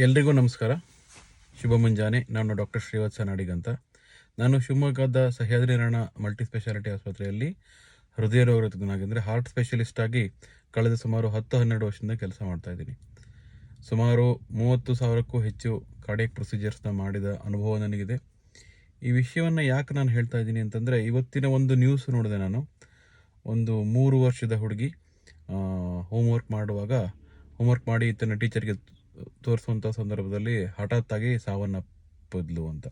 ಎಲ್ರಿಗೂ ನಮಸ್ಕಾರ, ಶುಭ ಮುಂಜಾನೆ. ನಾನು ಡಾಕ್ಟರ್ ಶ್ರೀವತ್ಸ ನಾಡಿಗ್ ಅಂತ. ನಾನು ಶಿವಮೊಗ್ಗದ ಸಹ್ಯಾದ್ರಿ ನಾರಾಯಣ ಮಲ್ಟಿ ಸ್ಪೆಷಾಲಿಟಿ ಆಸ್ಪತ್ರೆಯಲ್ಲಿ ಹೃದಯ ರೋಗ ತಜ್ಞನಾಗಿ ಅಂದರೆ ಹಾರ್ಟ್ ಸ್ಪೆಷಲಿಸ್ಟ್ ಆಗಿ ಕಳೆದ ಸುಮಾರು 10-12 ವರ್ಷದಿಂದ ಕೆಲಸ ಮಾಡ್ತಾ ಇದ್ದೀನಿ. ಸುಮಾರು 30,000ಕ್ಕೂ ಹೆಚ್ಚು ಕಾರ್ಡಿಯಾಕ್ ಪ್ರೊಸೀಜರ್ಸ್ನ ಮಾಡಿದ ಅನುಭವ ನನಗಿದೆ. ಈ ವಿಷಯವನ್ನು ಯಾಕೆ ನಾನು ಹೇಳ್ತಾ ಇದ್ದೀನಿ ಅಂತಂದರೆ, ಇವತ್ತಿನ ಒಂದು ನ್ಯೂಸ್ ನೋಡಿದೆ ನಾನು. ಒಂದು 3 ವರ್ಷದ ಹುಡುಗಿ ಹೋಮ್ವರ್ಕ್ ಮಾಡಿ ತನ್ನ ಟೀಚರ್ಗೆ ತೋರಿಸುವಂಥ ಸಂದರ್ಭದಲ್ಲಿ ಹಠಾತ್ತಾಗಿ ಸಾವನ್ನಪ್ಪಿದ್ಲು ಅಂತ.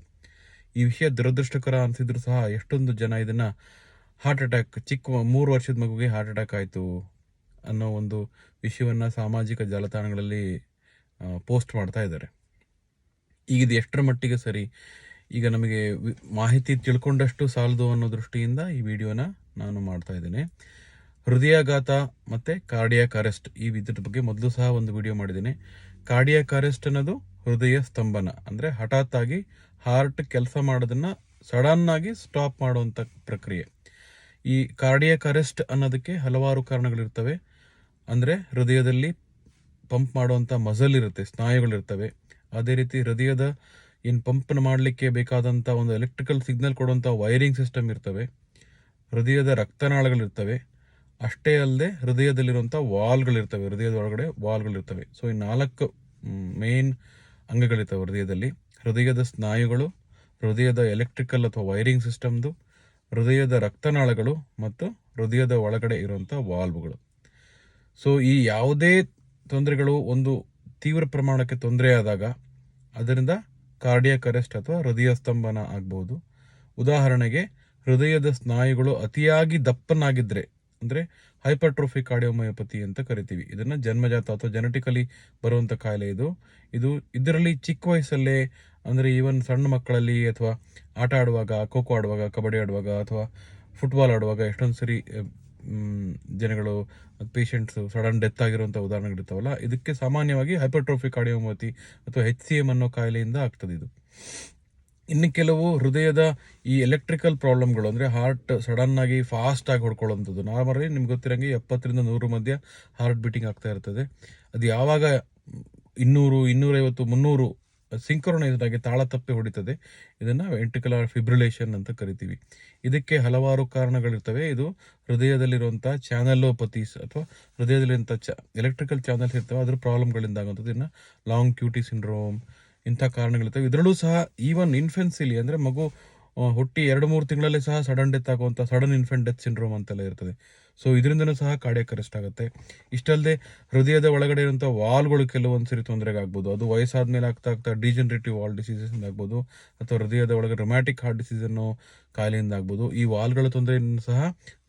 ಈ ವಿಷಯ ದುರದೃಷ್ಟಕರ ಅನಿಸಿದ್ರು ಸಹ ಎಷ್ಟೊಂದು ಜನ ಇದನ್ನು ಹಾರ್ಟ್ ಅಟ್ಯಾಕ್, 3 ವರ್ಷದ ಮಗುಗೆ ಹಾರ್ಟ್ ಅಟ್ಯಾಕ್ ಆಯಿತು ಅನ್ನೋ ಒಂದು ವಿಷಯವನ್ನು ಸಾಮಾಜಿಕ ಜಾಲತಾಣಗಳಲ್ಲಿ ಪೋಸ್ಟ್ ಮಾಡ್ತಾ ಇದ್ದಾರೆ. ಈಗ ಇದು ಎಷ್ಟರ ಮಟ್ಟಿಗೆ ಸರಿ, ಈಗ ನಮಗೆ ಮಾಹಿತಿ ತಿಳ್ಕೊಂಡಷ್ಟು ಸಾಲದು ಅನ್ನೋ ದೃಷ್ಟಿಯಿಂದ ಈ ವಿಡಿಯೋನ ನಾನು ಮಾಡ್ತಾ ಇದ್ದೇನೆ. ಹೃದಯಾಘಾತ ಮತ್ತು ಕಾರ್ಡಿಯಾಕ್ ಅರೆಸ್ಟ್, ಈ ವಿದ್ಯುತ್ ಬಗ್ಗೆ ಮೊದಲು ಸಹ ಒಂದು ವಿಡಿಯೋ ಮಾಡಿದ್ದೀನಿ. ಕಾರ್ಡಿಯಾಕ್ ಅರೆಸ್ಟ್ ಅನ್ನೋದು ಹೃದಯ ಸ್ತಂಭನ, ಅಂದರೆ ಹಠಾತ್ ಆಗಿ ಹಾರ್ಟ್ ಕೆಲಸ ಮಾಡೋದನ್ನು ಸಡನ್ ಆಗಿ ಸ್ಟಾಪ್ ಮಾಡುವಂಥ ಪ್ರಕ್ರಿಯೆ. ಈ ಕಾರ್ಡಿಯಾಕ್ ಅರೆಸ್ಟ್ ಅನ್ನೋದಕ್ಕೆ ಹಲವಾರು ಕಾರಣಗಳಿರ್ತವೆ. ಅಂದರೆ ಹೃದಯದಲ್ಲಿ ಪಂಪ್ ಮಾಡುವಂಥ ಮಸಲ್ ಇರುತ್ತೆ, ಸ್ನಾಯುಗಳಿರ್ತವೆ. ಅದೇ ರೀತಿ ಹೃದಯದ ಏನು ಪಂಪ್ನ ಮಾಡಲಿಕ್ಕೆ ಬೇಕಾದಂಥ ಒಂದು ಎಲೆಕ್ಟ್ರಿಕಲ್ ಸಿಗ್ನಲ್ ಕೊಡುವಂಥ ವೈರಿಂಗ್ ಸಿಸ್ಟಮ್ ಇರ್ತವೆ. ಹೃದಯದ ರಕ್ತನಾಳಗಳಿರ್ತವೆ. ಅಷ್ಟೇ ಅಲ್ಲದೆ ಹೃದಯದಲ್ಲಿರುವಂಥ ವಾಲ್ಗಳಿರ್ತವೆ, ಹೃದಯದ ಒಳಗಡೆ ವಾಲ್ಗಳಿರ್ತವೆ. ಸೊ ಈ 4 ಮೇನ್ ಅಂಗಗಳಿರ್ತವೆ ಹೃದಯದಲ್ಲಿ. ಹೃದಯದ ಸ್ನಾಯುಗಳು, ಹೃದಯದ ಎಲೆಕ್ಟ್ರಿಕಲ್ ಅಥವಾ ವೈರಿಂಗ್ ಸಿಸ್ಟಮ್ದು, ಹೃದಯದ ರಕ್ತನಾಳಗಳು ಮತ್ತು ಹೃದಯದ ಒಳಗಡೆ ಇರುವಂಥ ವಾಲ್ವ್ಗಳು. ಸೊ ಈ ಯಾವುದೇ ತೊಂದರೆಗಳು ಒಂದು ತೀವ್ರ ಪ್ರಮಾಣಕ್ಕೆ ತೊಂದರೆ ಆದಾಗ ಅದರಿಂದ ಕಾರ್ಡಿಯಾಕ್ ಅರೆಸ್ಟ್ ಅಥವಾ ಹೃದಯ ಸ್ತಂಭನ ಆಗ್ಬೋದು. ಉದಾಹರಣೆಗೆ, ಹೃದಯದ ಸ್ನಾಯುಗಳು ಅತಿಯಾಗಿ ದಪ್ಪನಾಗಿದ್ದರೆ, ಅಂದರೆ ಹೈಪರ್ಟ್ರೋಫಿಕ್ ಕಾರ್ಡಿಯೋಮಯೋಪತಿ ಅಂತ ಕರಿತೀವಿ. ಇದನ್ನು ಜನ್ಮಜಾತ ಅಥವಾ ಜೆನೆಟಿಕಲಿ ಬರುವಂಥ ಕಾಯಿಲೆ ಇದು ಇದರಲ್ಲಿ ಚಿಕ್ಕ ವಯಸ್ಸಲ್ಲೇ, ಅಂದರೆ ಈವನ್ ಸಣ್ಣ ಮಕ್ಕಳಲ್ಲಿ ಅಥವಾ ಆಟ ಆಡುವಾಗ, ಖೋಖೋ ಆಡುವಾಗ, ಕಬಡ್ಡಿ ಆಡುವಾಗ ಅಥವಾ ಫುಟ್ಬಾಲ್ ಆಡುವಾಗ ಎಷ್ಟೊಂದು ಸರಿ ಜನಗಳು, ಪೇಷಂಟ್ಸು ಸಡನ್ ಡೆತ್ ಆಗಿರುವಂಥ ಉದಾಹರಣೆಗಳಿರ್ತಾವಲ್ಲ, ಇದಕ್ಕೆ ಸಾಮಾನ್ಯವಾಗಿ ಹೈಪರ್ಟ್ರೋಫಿಕ್ ಕಾರ್ಡಿಯೋಮಯೋಪತಿ ಅಥವಾ HCM ಅನ್ನೋ ಕಾಯಿಲೆಯಿಂದ ಆಗ್ತದೆ ಇದು. ಇನ್ನು ಕೆಲವು ಹೃದಯದ ಈ ಎಲೆಕ್ಟ್ರಿಕಲ್ ಪ್ರಾಬ್ಲಮ್ಗಳು, ಅಂದರೆ ಹಾರ್ಟ್ ಸಡನ್ ಆಗಿ ಫಾಸ್ಟ್ ಆಗಿ ಹೊಡ್ಕೊಳ್ಳೋಂಥದ್ದು. ನಾರ್ಮಲಿ ನಿಮ್ಗೆ ಗೊತ್ತಿರೋಂಗೆ 70ರಿಂದ 100 ಮಧ್ಯ ಹಾರ್ಟ್ ಬೀಟಿಂಗ್ ಆಗ್ತಾ ಇರ್ತದೆ. ಅದು ಯಾವಾಗ 200, 250, 300 ಸಿಂಕ್ರೊನೈಸ್ಡ್ ಆಗಿ ತಾಳ ತಪ್ಪಿ ಹೊಡಿತದೆ, ಇದನ್ನು ವೆಂಟ್ರಿಕ್ಯುಲರ್ ಫಿಬ್ರಿಲೇಷನ್ ಅಂತ ಕರಿತೀವಿ. ಇದಕ್ಕೆ ಹಲವಾರು ಕಾರಣಗಳಿರ್ತವೆ. ಇದು ಹೃದಯದಲ್ಲಿರುವಂಥ ಚಾನಲೋಪತೀಸ್ ಅಥವಾ ಹೃದಯದಲ್ಲಿರುವಂಥ ಎಲೆಕ್ಟ್ರಿಕಲ್ ಚಾನಲ್ಸ್ ಇರ್ತವೆ, ಅದ್ರ ಪ್ರಾಬ್ಲಮ್ಗಳಿಂದ ಆಗುವಂಥದ್ದು. ಇನ್ನು ಲಾಂಗ್ ಕ್ಯೂಟಿ ಸಿಂಡ್ರೋಮ್, ಇಂಥ ಕಾರಣಗಳಿರ್ತವೆ. ಇದರಲ್ಲೂ ಸಹ ಈವನ್ ಇನ್ಫೆನ್ಸಿಲಿ, ಅಂದರೆ ಮಗು ಹುಟ್ಟಿ 2-3 ತಿಂಗಳಲ್ಲಿ ಸಹ ಸಡನ್ ಡೆತ್ ಆಗುವಂಥ ಸಡನ್ ಇನ್ಫೆಂಟ್ ಡೆತ್ ಸಿಂಡ್ರೋಮ್ ಅಂತೆಲ್ಲ ಇರ್ತದೆ. ಸೊ ಇದರಿಂದನೂ ಸಹ ಕಾರ್ಡಿಯಾಕ್ ಅರೆಸ್ಟ್ ಆಗುತ್ತೆ. ಇಷ್ಟಲ್ಲದೆ ಹೃದಯದ ಒಳಗಡೆ ಇರುವಂಥ ವಾಲ್ಗಳು ಕೆಲವೊಂದು ಸರಿ ತೊಂದರೆಗೆ ಆಗ್ಬೋದು. ಅದು ವಯಸ್ಸಾದ ಮೇಲೆ ಆಗ್ತಾ ಡಿಜನರೇಟಿವ್ ವಾಲ್ ಡಿಸೀಸಸ್ ಆಗ್ಬೋದು, ಅಥವಾ ಹೃದಯದ ಒಳಗೆ ರೊಮ್ಯಾಟಿಕ್ ಹಾರ್ಟ್ ಡಿಸೀಸ್ ಅನ್ನೋ ಕಾಯಿಲೆಯಿಂದ ಆಗ್ಬೋದು. ಈ ವಾಲ್ಗಳ ತೊಂದರೆಯಿಂದ ಸಹ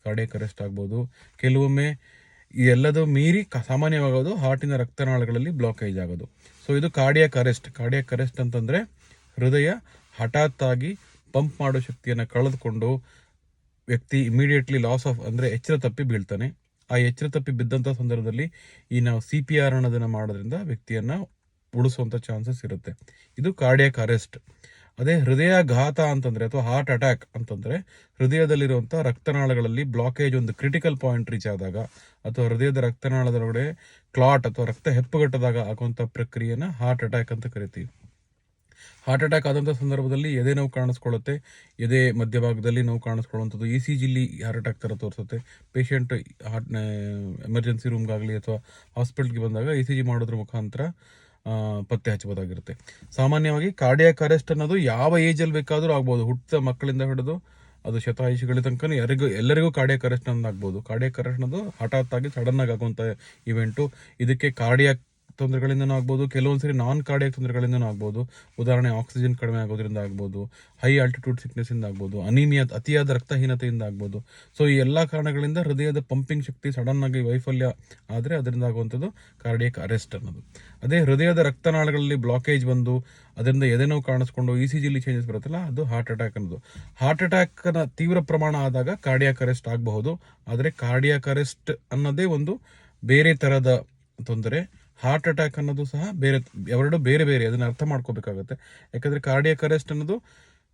ಕಾರ್ಡಿಯಾಕ್ ಅರೆಸ್ಟ್ ಆಗ್ಬೋದು. ಕೆಲವೊಮ್ಮೆ ಈ ಎಲ್ಲದೂ ಮೀರಿ ಸಾಮಾನ್ಯವಾಗೋದು ಹಾರ್ಟಿನ ರಕ್ತನಾಳಗಳಲ್ಲಿ ಬ್ಲಾಕೇಜ್ ಆಗೋದು. ಸೊ ಇದು ಕಾರ್ಡಿಯಾಕ್ ಅರೆಸ್ಟ್. ಕಾರ್ಡಿಯಾಕ್ ಅರೆಸ್ಟ್ ಅಂತಂದರೆ ಹೃದಯ ಹಠಾತ್ತಾಗಿ ಪಂಪ್ ಮಾಡೋ ಶಕ್ತಿಯನ್ನು ಕಳೆದುಕೊಂಡು ವ್ಯಕ್ತಿ ಇಮಿಡಿಯೇಟ್ಲಿ ಲಾಸ್ ಆಫ್, ಅಂದರೆ ಎಚ್ಚರ ತಪ್ಪಿ ಬೀಳ್ತಾನೆ. ಆ ಎಚ್ಚರ ತಪ್ಪಿ ಬಿದ್ದಂಥ ಸಂದರ್ಭದಲ್ಲಿ ಈ ನಾವು CPR ಅನ್ನೋದನ್ನು ಮಾಡೋದ್ರಿಂದ ವ್ಯಕ್ತಿಯನ್ನು ಉಳಿಸುವಂಥ ಚಾನ್ಸಸ್ ಇರುತ್ತೆ. ಇದು ಕಾರ್ಡಿಯಾಕ್ ಅರೆಸ್ಟ್. ಅದೇ ಹೃದಯಾಘಾತ ಅಂತಂದರೆ ಅಥವಾ ಹಾರ್ಟ್ ಅಟ್ಯಾಕ್ ಅಂತಂದರೆ, ಹೃದಯದಲ್ಲಿರುವಂಥ ರಕ್ತನಾಳಗಳಲ್ಲಿ ಬ್ಲಾಕೇಜ್ ಒಂದು ಕ್ರಿಟಿಕಲ್ ಪಾಯಿಂಟ್ ರೀಚ್ ಆದಾಗ, ಅಥವಾ ಹೃದಯದ ರಕ್ತನಾಳದೊಳಗಡೆ ಕ್ಲಾಟ್ ಅಥವಾ ರಕ್ತ ಹೆಪ್ಪುಗಟ್ಟದಾಗ ಆಗುವಂಥ ಪ್ರಕ್ರಿಯೆನ ಹಾರ್ಟ್ ಅಟ್ಯಾಕ್ ಅಂತ ಕರಿತೀವಿ. ಹಾರ್ಟ್ ಅಟ್ಯಾಕ್ ಆದಂಥ ಸಂದರ್ಭದಲ್ಲಿ ಎದೆ ನೋವು ಕಾಣಿಸ್ಕೊಳ್ಳುತ್ತೆ, ಎದೆ ಮಧ್ಯಭಾಗದಲ್ಲಿ ನೋವು ಕಾಣಿಸ್ಕೊಳ್ಳುವಂಥದ್ದು. ECGಲಿ ಹಾರ್ಟ್ ಅಟ್ಯಾಕ್ ಥರ ತೋರಿಸುತ್ತೆ. ಪೇಷಂಟ್ ಹಾರ್ಟ್ನ ಎಮರ್ಜೆನ್ಸಿ ರೂಮ್ಗಾಗಲಿ ಅಥವಾ ಹಾಸ್ಪಿಟಲ್ಗೆ ಬಂದಾಗ ECG ಮಾಡೋದ್ರ ಮುಖಾಂತರ ಪತ್ತೆ ಹಚ್ಚಬಹುದಾಗಿರುತ್ತೆ. ಸಾಮಾನ್ಯವಾಗಿ ಕಾರ್ಡಿಯಾಕ್ ಅರೆಸ್ಟ್ ಅನ್ನೋದು ಯಾವ ಏಜಲ್ಲಿ ಬೇಕಾದರೂ ಆಗ್ಬೋದು. ಹುಟ್ಟಿದ ಮಕ್ಕಳಿಂದ ಹಿಡಿದು ಅದು ಶತಾಯುಷಿಗಳ ತನಕ ಎಲ್ಲರಿಗೂ ಕಾರ್ಡಿಯಾಕ್ ಅರೆಸ್ಟ್ ಅನ್ನೋದು ಆಗ್ಬೋದು. ಕಾರ್ಡಿಯಾಕ್ ಅರೆಸ್ಟ್ ಅನ್ನೋದು ಹಠಾತ್ ಆಗಿ ಸಡನ್ ಆಗಿ ಆಗುವಂಥ ಇವೆಂಟು. ಇದಕ್ಕೆ ಕಾರ್ಡಿಯಾಕ್ ತೊಂದರೆಗಳಿಂದನೂ ಆಗ್ಬೋದು, ಕೆಲವೊಂದ್ಸರಿ ನಾನ್ ಕಾರ್ಡಿಯಾಕ್ ತೊಂದರೆಗಳಿಂದನೂ ಆಗ್ಬೋದು. ಉದಾಹರಣೆ, ಆಕ್ಸಿಜನ್ ಕಡಿಮೆ ಆಗೋದ್ರಿಂದ ಆಗ್ಬೋದು, ಹೈ ಆಲ್ಟಿಟ್ಯೂಡ್ ಸಿಕ್ನೆಸ್ಸಿಂದ ಆಗ್ಬೋದು, ಅನಿಮಿಯಾ ಅತಿಯಾದ ರಕ್ತಹೀನತೆಯಿಂದ ಆಗ್ಬೋದು. ಸೊ ಈ ಎಲ್ಲ ಕಾರಣಗಳಿಂದ ಹೃದಯದ ಪಂಪಿಂಗ್ ಶಕ್ತಿ ಸಡನ್ ಆಗಿ ವೈಫಲ್ಯ ಆದರೆ ಅದರಿಂದ ಆಗುವಂಥದ್ದು ಕಾರ್ಡಿಯಾಕ್ ಅರೆಸ್ಟ್ ಅನ್ನೋದು. ಅದೇ ಹೃದಯದ ರಕ್ತನಾಳಗಳಲ್ಲಿ ಬ್ಲಾಕೇಜ್ ಬಂದು ಅದರಿಂದ ಎದೆನೋವು ಕಾಣಿಸ್ಕೊಂಡು ECGಲಿ ಚೇಂಜಸ್ ಬರುತ್ತಲ್ಲ, ಅದು ಹಾರ್ಟ್ ಅಟ್ಯಾಕ್ ಅನ್ನೋದು. ಹಾರ್ಟ್ ಅಟ್ಯಾಕ್ನ ತೀವ್ರ ಪ್ರಮಾಣ ಆದಾಗ ಕಾರ್ಡಿಯಾಕ್ ಅರೆಸ್ಟ್ ಆಗಬಹುದು. ಆದರೆ ಕಾರ್ಡಿಯಾಕ್ ಅರೆಸ್ಟ್ ಅನ್ನೋದೇ ಒಂದು ಬೇರೆ ಥರದ ತೊಂದರೆ. ಹಾರ್ಟ್ ಅಟ್ಯಾಕ್ ಅನ್ನೋದು ಸಹ ಬೇರೆ, ಎರಡು ಬೇರೆ ಬೇರೆ, ಅದನ್ನು ಅರ್ಥ ಮಾಡ್ಕೋಬೇಕಾಗುತ್ತೆ. ಯಾಕಂದರೆ ಕಾರ್ಡಿಯಾಕ್ ಅರೆಸ್ಟ್ ಅನ್ನೋದು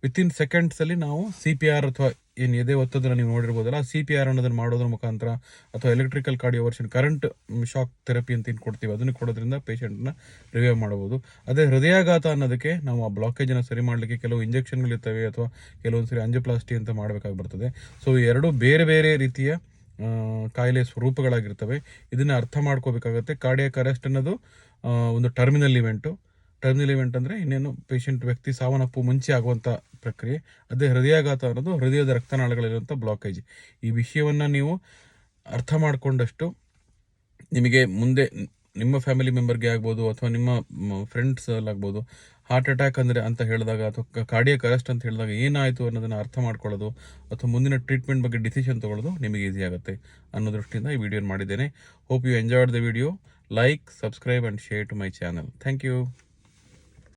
ವಿತಿನ್ ಸೆಕೆಂಡ್ಸಲ್ಲಿ ನಾವು CPR ಅಥವಾ ಏನು ಎದೆ ಒತ್ತೋದನ್ನು ನೀವು ನೋಡಿರ್ಬೋದಲ್ಲ, CPR ಅನ್ನೋದನ್ನು ಮಾಡೋದ್ರ ಮುಖಾಂತರ ಅಥವಾ ಎಲೆಕ್ಟ್ರಿಕಲ್ ಕಾರ್ಡಿಯೋವರ್ಷನ್ ಕರೆಂಟ್ ಶಾಕ್ ಥೆರಪಿ ಅಂತ ಏನು ಕೊಡ್ತೀವಿ ಅದನ್ನು ಕೊಡೋದ್ರಿಂದ ಪೇಷಂಟ್ನ ರಿವೈವ್ ಮಾಡಬಹುದು. ಅದೇ ಹೃದಯಾಘಾತ ಅನ್ನೋದಕ್ಕೆ ನಾವು ಆ ಬ್ಲಾಕೇಜನ್ನು ಸರಿ ಮಾಡಲಿಕ್ಕೆ ಕೆಲವು ಇಂಜೆಕ್ಷನ್ಗಳಿರ್ತವೆ ಅಥವಾ ಕೆಲವೊಂದ್ಸರಿ ಅಂಜಿಯೋಪ್ಲಾಸ್ಟಿ ಅಂತ ಮಾಡಬೇಕಾಗಿ ಬರ್ತದೆ. ಸೊ ಈ ಎರಡು ಬೇರೆ ಬೇರೆ ರೀತಿಯ ಕಾಯಿಲೆ ಸ್ವರೂಪಗಳಾಗಿರ್ತವೆ. ಇದನ್ನು ಅರ್ಥ ಮಾಡ್ಕೋಬೇಕಾಗತ್ತೆ. ಕಾರ್ಡಿಯಾಕ್ ಅರೆಸ್ಟ್ ಅನ್ನೋದು ಒಂದು ಟರ್ಮಿನಲ್ ಇವೆಂಟು. ಟರ್ಮಿನಲ್ ಇವೆಂಟ್ ಅಂದರೆ ಇನ್ನೇನು ವ್ಯಕ್ತಿ ಸಾವನ್ನಪ್ಪು ಮುಂಚೆ ಆಗುವಂಥ ಪ್ರಕ್ರಿಯೆ. ಅದೇ ಹೃದಯಾಘಾತ ಅನ್ನೋದು ಹೃದಯದ ರಕ್ತನಾಳಗಳಿರುವಂಥ ಬ್ಲಾಕೇಜ್. ಈ ವಿಷಯವನ್ನು ನೀವು ಅರ್ಥ ಮಾಡಿಕೊಂಡಷ್ಟು ನಿಮಗೆ ಮುಂದೆ ನಿಮ್ಮ ಫ್ಯಾಮಿಲಿ ಮೆಂಬರ್ಗೆ ಆಗ್ಬೋದು ಅಥವಾ ನಿಮ್ಮ ಫ್ರೆಂಡ್ಸಲ್ಲಾಗ್ಬೋದು ಹಾರ್ಟ್ ಅಟ್ಯಾಕ್ ಅಂದರೆ ಅಂತ ಹೇಳಿದಾಗ ಅಥವಾ ಕಾರ್ಡಿಯಾಕ್ ಅರೆಸ್ಟ್ ಅಂತ ಹೇಳಿದಾಗ ಏನಾಯಿತು ಅನ್ನೋದನ್ನು ಅರ್ಥ ಮಾಡ್ಕೊಳ್ಳೋದು ಅಥವಾ ಮುಂದಿನ ಟ್ರೀಟ್ಮೆಂಟ್ ಬಗ್ಗೆ ಡಿಸಿಷನ್ ತೊಗೊಳ್ಳೋದು ನಿಮಗೆ ಈಸಿ ಆಗುತ್ತೆ ಅನ್ನೋ ದೃಷ್ಟಿಯಿಂದ ಈ ವಿಡಿಯೋನ ಮಾಡಿದ್ದೇನೆ. Hope you enjoyed the video. Like, subscribe and share to my channel. Thank you.